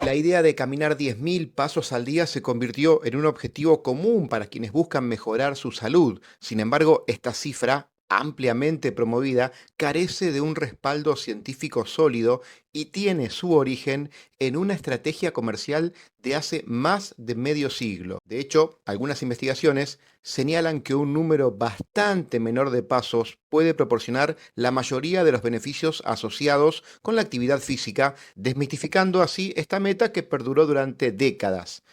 La idea de caminar 10.000 pasos al día se convirtió en un objetivo común para quienes buscan mejorar su salud. Sin embargo, esta cifra, ampliamente promovida, carece de un respaldo científico sólido y tiene su origen en una estrategia comercial de hace más de medio siglo. De hecho, algunas investigaciones señalan que un número bastante menor de pasos puede proporcionar la mayoría de los beneficios asociados con la actividad física, desmitificando así esta meta que perduró durante décadas.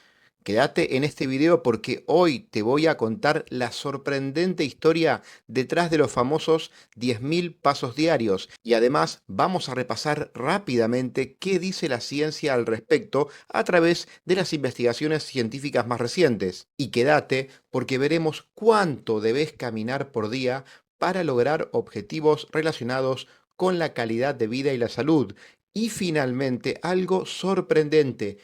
Quédate en este video porque hoy te voy a contar la sorprendente historia detrás de los famosos 10.000 pasos diarios y además vamos a repasar rápidamente qué dice la ciencia al respecto a través de las investigaciones científicas más recientes. Y quédate porque veremos cuánto debes caminar por día para lograr objetivos relacionados con la calidad de vida y la salud. Y finalmente, algo sorprendente.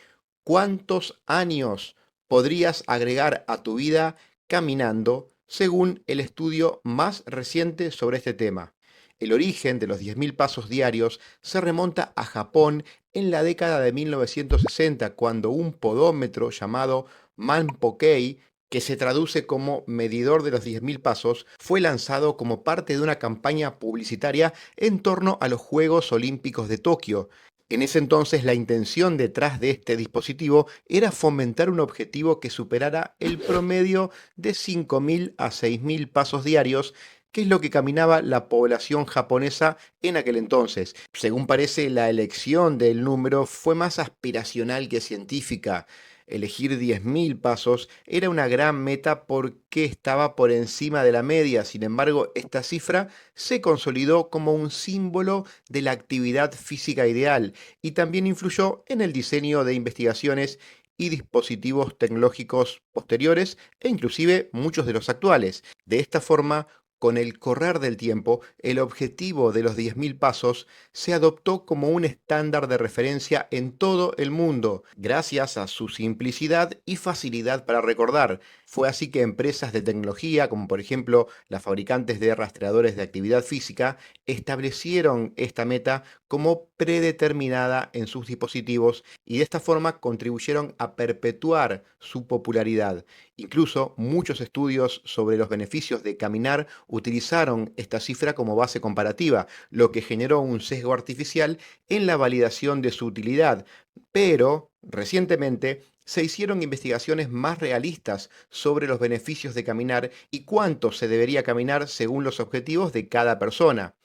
¿Cuántos años podrías agregar a tu vida caminando según el estudio más reciente sobre este tema? El origen de los 10.000 pasos diarios se remonta a Japón en la década de 1960, cuando un podómetro llamado Manpokei, que se traduce como medidor de los 10.000 pasos, fue lanzado como parte de una campaña publicitaria en torno a los Juegos Olímpicos de Tokio. En ese entonces la intención detrás de este dispositivo era fomentar un objetivo que superara el promedio de 5.000 a 6.000 pasos diarios, que es lo que caminaba la población japonesa en aquel entonces. Según parece, la elección del número fue más aspiracional que científica. Elegir 10.000 pasos era una gran meta porque estaba por encima de la media. Sin embargo, esta cifra se consolidó como un símbolo de la actividad física ideal y también influyó en el diseño de investigaciones y dispositivos tecnológicos posteriores e inclusive muchos de los actuales. De esta forma, con el correr del tiempo, el objetivo de los 10.000 pasos se adoptó como un estándar de referencia en todo el mundo, gracias a su simplicidad y facilidad para recordar. Fue así que empresas de tecnología, como por ejemplo las fabricantes de rastreadores de actividad física, establecieron esta meta como predeterminada en sus dispositivos y de esta forma contribuyeron a perpetuar su popularidad. Incluso muchos estudios sobre los beneficios de caminar utilizaron esta cifra como base comparativa, lo que generó un sesgo artificial en la validación de su utilidad. Pero, recientemente, se hicieron investigaciones más realistas sobre los beneficios de caminar y cuánto se debería caminar según los objetivos de cada persona.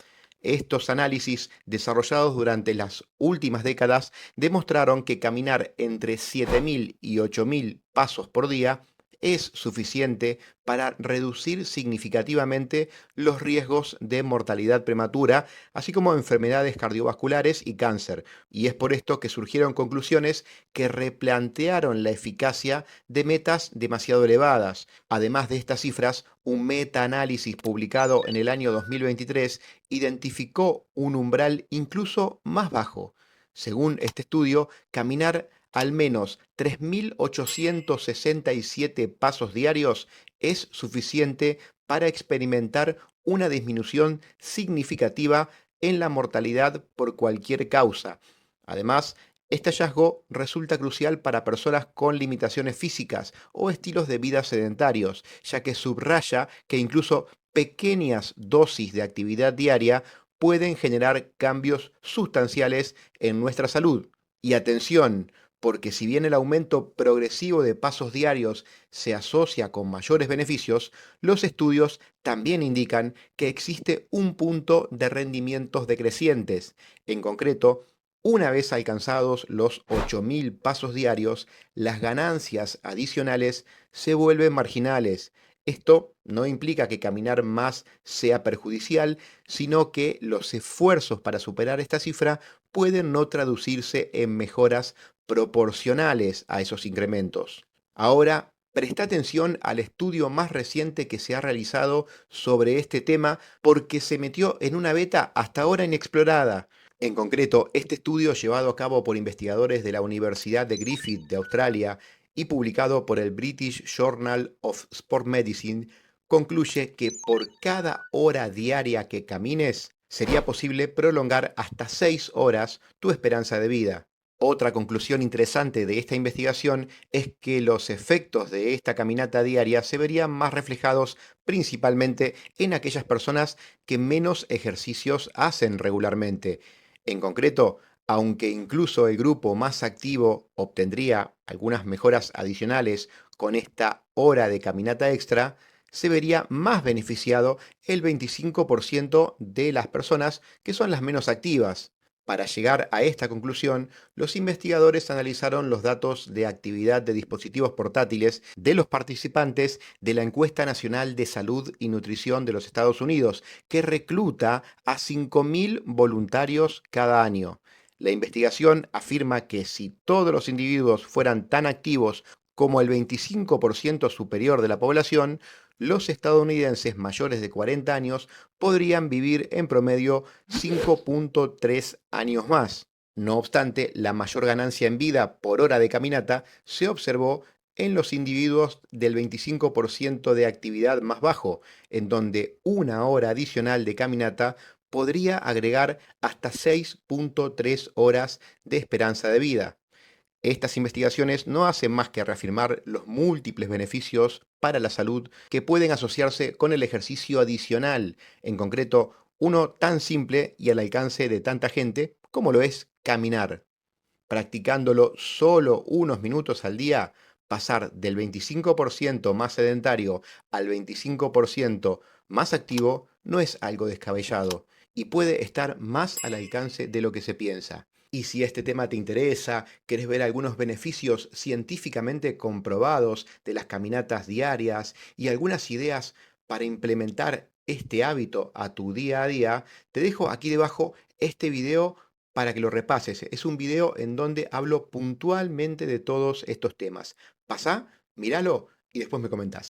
Estos análisis, desarrollados durante las últimas décadas, demostraron que caminar entre 7.000 y 8.000 pasos por día es suficiente para reducir significativamente los riesgos de mortalidad prematura, así como enfermedades cardiovasculares y cáncer. Y es por esto que surgieron conclusiones que replantearon la eficacia de metas demasiado elevadas. Además de estas cifras, un metaanálisis publicado en el año 2023 identificó un umbral incluso más bajo. Según este estudio, caminar al menos 3.867 pasos diarios es suficiente para experimentar una disminución significativa en la mortalidad por cualquier causa. Además, este hallazgo resulta crucial para personas con limitaciones físicas o estilos de vida sedentarios, ya que subraya que incluso pequeñas dosis de actividad diaria pueden generar cambios sustanciales en nuestra salud. Y atención, porque si bien el aumento progresivo de pasos diarios se asocia con mayores beneficios, los estudios también indican que existe un punto de rendimientos decrecientes. En concreto, una vez alcanzados los 8.000 pasos diarios, las ganancias adicionales se vuelven marginales. Esto no implica que caminar más sea perjudicial, sino que los esfuerzos para superar esta cifra pueden no traducirse en mejoras proporcionales a esos incrementos. Ahora, presta atención al estudio más reciente que se ha realizado sobre este tema porque se metió en una beta hasta ahora inexplorada. En concreto, este estudio llevado a cabo por investigadores de la Universidad de Griffith de Australia y publicado por el British Journal of Sport Medicine concluye que por cada hora diaria que camines sería posible prolongar hasta 6 horas tu esperanza de vida. Otra conclusión interesante de esta investigación es que los efectos de esta caminata diaria se verían más reflejados principalmente en aquellas personas que menos ejercicios hacen regularmente. En concreto, aunque incluso el grupo más activo obtendría algunas mejoras adicionales con esta hora de caminata extra, se vería más beneficiado el 25% de las personas que son las menos activas. Para llegar a esta conclusión, los investigadores analizaron los datos de actividad de dispositivos portátiles de los participantes de la Encuesta Nacional de Salud y Nutrición de los Estados Unidos, que recluta a 5.000 voluntarios cada año. La investigación afirma que si todos los individuos fueran tan activos como el 25% superior de la población, los estadounidenses mayores de 40 años podrían vivir en promedio 5.3 años más. No obstante, la mayor ganancia en vida por hora de caminata se observó en los individuos del 25% de actividad más bajo, en donde una hora adicional de caminata podría agregar hasta 6.3 horas de esperanza de vida. Estas investigaciones no hacen más que reafirmar los múltiples beneficios para la salud que pueden asociarse con el ejercicio adicional, en concreto uno tan simple y al alcance de tanta gente como lo es caminar. Practicándolo solo unos minutos al día, pasar del 25% más sedentario al 25% más activo no es algo descabellado y puede estar más al alcance de lo que se piensa. Y si este tema te interesa, querés ver algunos beneficios científicamente comprobados de las caminatas diarias y algunas ideas para implementar este hábito a tu día a día, te dejo aquí debajo este video para que lo repases. Es un video en donde hablo puntualmente de todos estos temas. Pasá, míralo y después me comentás.